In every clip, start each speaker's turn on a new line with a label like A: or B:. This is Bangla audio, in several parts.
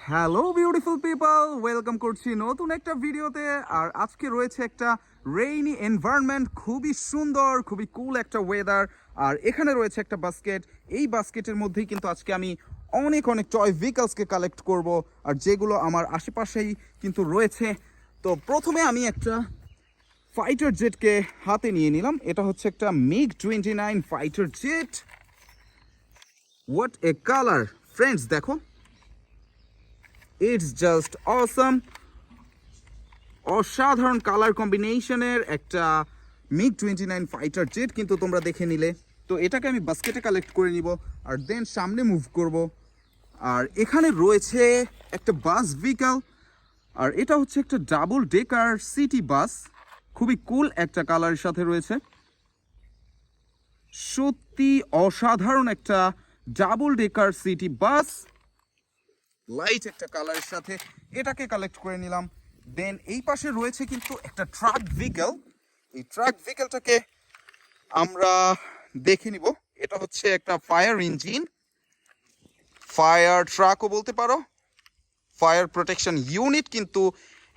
A: হ্যালো বিউটিফুল পিপল, ওয়েলকাম করছি নতুন একটা ভিডিওতে। আর আজকে রয়েছে একটা রেইনি এনভায়রনমেন্ট, খুবই সুন্দর, খুবই কুল একটা ওয়েদার। আর এখানে রয়েছে একটা বাস্কেট। এই বাস্কেটের মধ্যেই কিন্তু আজকে আমি অনেক অনেক টয় ভেহিকলসকে কালেক্ট করব, আর যেগুলো আমার আশেপাশেই কিন্তু রয়েছে। তো প্রথমে আমি একটা ফাইটার জেটকে হাতে নিয়ে নিলাম। এটা হচ্ছে একটা MiG-29 fighter jet. What a colour friends, দেখো, ইটস জাস্ট অসম। অসাধারণ কালার কম্বিনেশনের একটা MiG-29 ফাইটার জেট কিন্তু তোমরা দেখে নিলে। তো এটাকে আমি বাস্কেটে কালেক্ট করে নিব আর দেন সামনে মুভ করব। আর এখানে রয়েছে একটা বাস ভেহিকল, আর এটা হচ্ছে একটা ডাবল ডেকার সিটি বাস। খুবই কুল একটা কালারের সাথে রয়েছে, সত্যি অসাধারণ একটা double decker city bus, light একটা কালারের সাথে। এটাকে কালেক্ট করে নিলাম। দেন এই পাশে রয়েছে কিন্তু একটা ট্রাক ভেহিকল। এই ট্রাক ভেহিকলটাকে আমরা দেখে নিব। এটা হচ্ছে একটা ফায়ার ইঞ্জিন, ফায়ার ট্রাকও বলতে পারো, ফায়ার প্রোটেকশন ইউনিট কিন্তু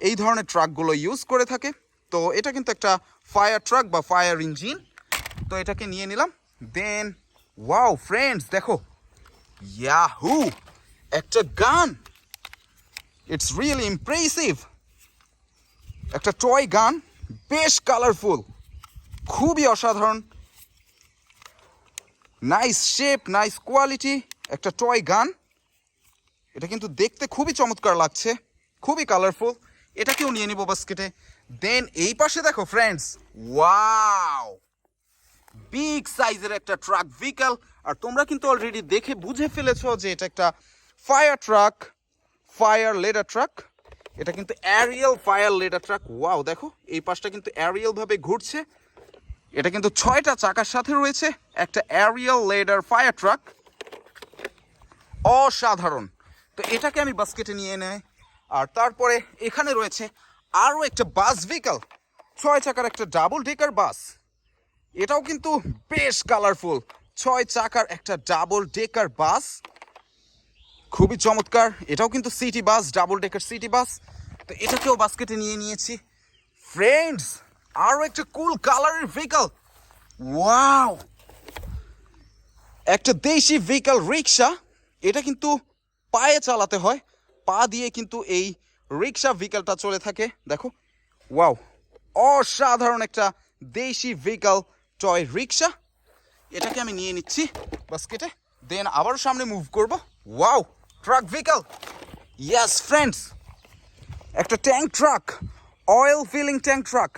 A: এই ধরনের ট্রাকগুলো ইউজ করে থাকে। তো এটা কিন্তু একটা ফায়ার ট্রাক বা ফায়ার ইঞ্জিন। তো এটাকে নিয়ে নিলাম। দেন ওয়াও ফ্রেন্ডস, দেখো, ইয়াহু, একটা গান। It's really impressive. একটা টয় গান, বেশ কালারফুল, খুবই অসাধারণ, নাইস শেপ, নাইস কোয়ালিটি একটা টয় গান। এটা কিন্তু দেখতে খুবই চমৎকার লাগছে, খুবই কালারফুল। এটাকেও নিয়ে নিব বাস্কেটে। দেন এই পাশে দেখো ফ্রেন্ডস, ওয়াও, বিগ সাইজের একটা ট্রাক ভেহিকল। আর তোমরা কিন্তু অলরেডি দেখে বুঝে ফেলেছো যে এটা একটা fire truck, fire ladder truck. এটা কিন্তু Ariel fire ladder truck. Wow, দেখো এই পাশটা কিন্তু অ্যারিয়াল ভাবে ঘুরছে। এটা কিন্তু 6টা চাকার সাথে রয়েছে একটা অ্যারিয়াল লেডার ফায়ার ট্রাক, অসাধারণ। তো এটাকে আমি বাস্কেটে নিয়ে নেই। আর তারপরে এখানে রয়েছে আরও একটা বাস ভেহিকল, 6 চাকার একটা ডাবল ডেকার বাস। এটাও কিন্তু বেশ কালারফুল, 6 চাকার একটা ডাবল ডেকার বাস, খুবই চমৎকার। এটাও কিন্তু city bus, double decker city bus. তো এটাকেও বাস্কেটে নিয়ে নিয়েছি। ফ্রেন্ডস, আরও একটা কুল কালারের ভেহিকল, ওয়াও, একটা দেশি ভেহিকল রিক্সা। এটা কিন্তু পায়ে চালাতে হয়, পা দিয়ে কিন্তু এই রিক্সা ভেহিকলটা চলে থাকে। দেখো, ওয়াও, অসাধারণ একটা দেশি ভেহিকল টয় রিক্সা। এটাকে আমি নিয়ে নিচ্ছি বাস্কেটে। দেন আবারও সামনে মুভ করব। Wow, truck vehicle, yes friends, একটা tank truck, oil filling tank truck.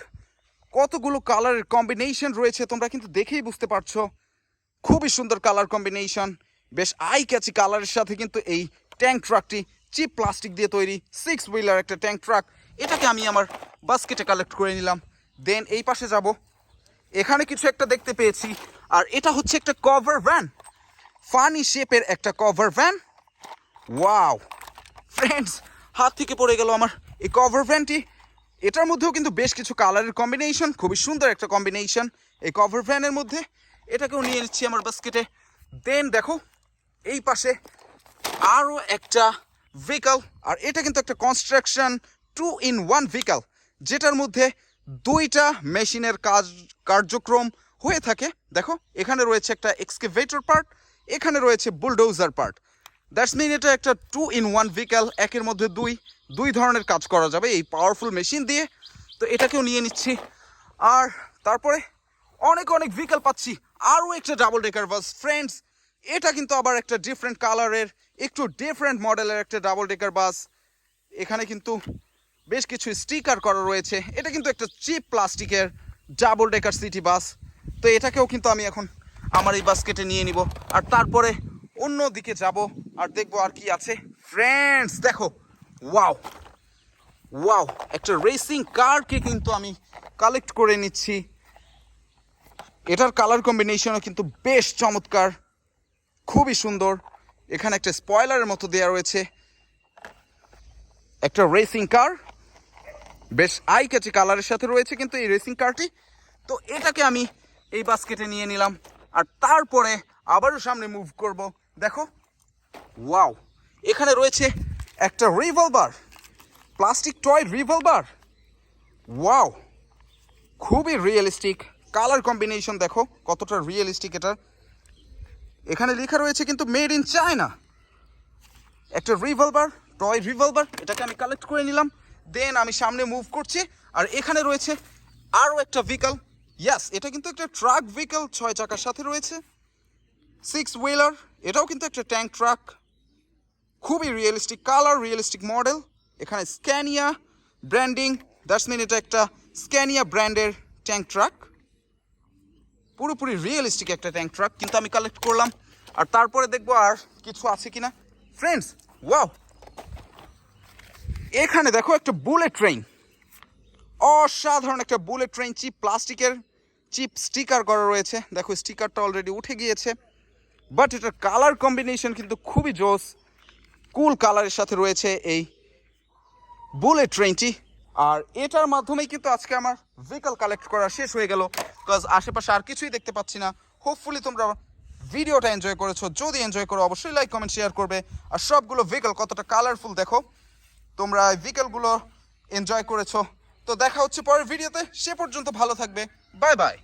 A: কতগুলো কালারের কম্বিনেশন রয়েছে তোমরা কিন্তু দেখেই বুঝতে পারছো। খুবই সুন্দর কালার কম্বিনেশন, বেশ আই ক্যাচি কালারের সাথে কিন্তু এই ট্যাঙ্ক ট্রাকটি চিপ প্লাস্টিক দিয়ে তৈরি 6 হুইলার একটা ট্যাঙ্ক ট্রাক। এটাকে আমি আমার বাস্কেটে কালেক্ট করে নিলাম। দেন এই পাশে যাব, এখানে কিছু একটা দেখতে পেয়েছি। আর এটা হচ্ছে একটা কভার ভ্যান, ফানি শেপের একটা কভার ভ্যান। ওয়াও ফ্রেন্ডস, হাত থেকে পড়ে গেল আমার এই কভার ভ্যানটি। এটার মধ্যেও কিন্তু বেশ কিছু কালারের কম্বিনেশন, খুবই সুন্দর একটা কম্বিনেশন এই কভার ভ্যানের মধ্যে। এটাকেও নিয়ে নিচ্ছি আমার বাস্কেটে। দেন দেখো এই পাশে আরও একটা ভেহিকল, আর এটা কিন্তু একটা কনস্ট্রাকশন 2-in-1 ভেহিকল, যেটার মধ্যে 2টা মেশিনের কার্যক্রম হয়ে থাকে। দেখো, এখানে রয়েছে একটা এক্সকেভেটর পার্ট, এখানে রয়েছে বুলডোজার পার্ট। দ্যাটস মিন এটা একটা 2-in-1 ভেহিকল, একের মধ্যে দুই ধরনের কাজ করা যাবে এই পাওয়ারফুল মেশিন দিয়ে। তো এটাকেও নিয়ে নিচ্ছি। আর তারপরে অনেক অনেক ভেহিকল পাচ্ছি, আরও একটা ডাবল ডেকার বাস। ফ্রেন্ডস, এটা কিন্তু আবার একটা ডিফারেন্ট কালারের, একটু ডিফারেন্ট মডেলের একটা ডাবল ডেকার বাস। এখানে কিন্তু বেশ কিছু স্টিকার করা রয়েছে। এটা কিন্তু একটা চিপ প্লাস্টিকের ডাবল ডেকার সিটি বাস। তো এটাকেও কিন্তু আমি এখন আমার এই বাস্কেটে নিয়ে নিব। আর তারপরে অন্য দিকে যাব আর দেখবো আর কি আছে। ফ্রেন্ডস দেখো, ওয়াও ওয়াও, একটা রেসিং কারকে কিন্তু আমি কালেক্ট করে নিচ্ছি। এটার কালার কম্বিনেশনও কিন্তু বেশ চমৎকার, খুবই সুন্দর। এখানে একটা স্পয়লারের মতো দেওয়া রয়েছে, একটা রেসিং কার, বেশ আই ক্যাচি কালারের সাথে রয়েছে কিন্তু এই রেসিং কারটি। তো এটাকে আমি এই বাস্কেটে নিয়ে নিলাম। আর তারপরে আবারও সামনে মুভ করব। দেখো, ওয়াও, এখানে রয়েছে একটা revolver, plastic toy revolver. Wow, খুবই রিয়েলিস্টিক কালার কম্বিনেশন, দেখো কতটা রিয়েলিস্টিক এটা। এখানে লেখা রয়েছে কিন্তু মেড ইন চায়না। একটা রিভলভার, টয় রিভলভার, এটাকে আমি কালেক্ট করে নিলাম। দেন আমি সামনে মুভ করছি। আর এখানে রয়েছে আরও একটা ভেহিকল। ইয়াস, এটা কিন্তু একটা ট্রাক ভেহিকল, 6 চাকার সাথে রয়েছে, 6 হুইলার। এটাও কিন্তু একটা ট্যাঙ্ক ট্রাক, খুবই রিয়েলিস্টিক কালার, রিয়েলিস্টিক মডেল। এখানে স্ক্যানিয়া ব্র্যান্ডিং, দ্যাটস মিন এটা একটা স্ক্যানিয়া ব্র্যান্ডের ট্যাঙ্ক ট্রাক। পুরোপুরি রিয়েলিস্টিক একটা ট্যাঙ্ক ট্রাক কিন্তু আমি কালেক্ট করলাম। আর তারপরে দেখবো আর কিছু আছে কিনা ফ্রেন্ডস। ওয়াও, এখানে দেখো একটা বুলেট ট্রেন, অসাধারণ একটা বুলেট ট্রেন। চিপ প্লাস্টিকের চিপ স্টিকার করা রয়েছে, দেখো স্টিকারটা অলরেডি উঠে গিয়েছে, বাট এটার কালার কম্বিনেশন কিন্তু খুবই জোস, কুল কালারের সাথে রয়েছে এই বুলেট ট্রেনটি। আর এটার মাধ্যমেই কিন্তু আজকে আমার ভেহিকল কালেক্ট করা শেষ হয়ে গেল, বিকজ আশেপাশে আর কিছুই দেখতে পাচ্ছি না। হোপফুলি তোমরা ভিডিওটা এনজয় করেছো। যদি এনজয় করো অবশ্যই লাইক কমেন্ট শেয়ার করবে। আর সবগুলো ভেহিকল কতটা কালারফুল দেখো, তোমরা এই ভেহিকলগুলো এনজয় করেছো। তো দেখা হচ্ছে পরের ভিডিওতে, সে পর্যন্ত ভালো থাকবে, বাই বাই।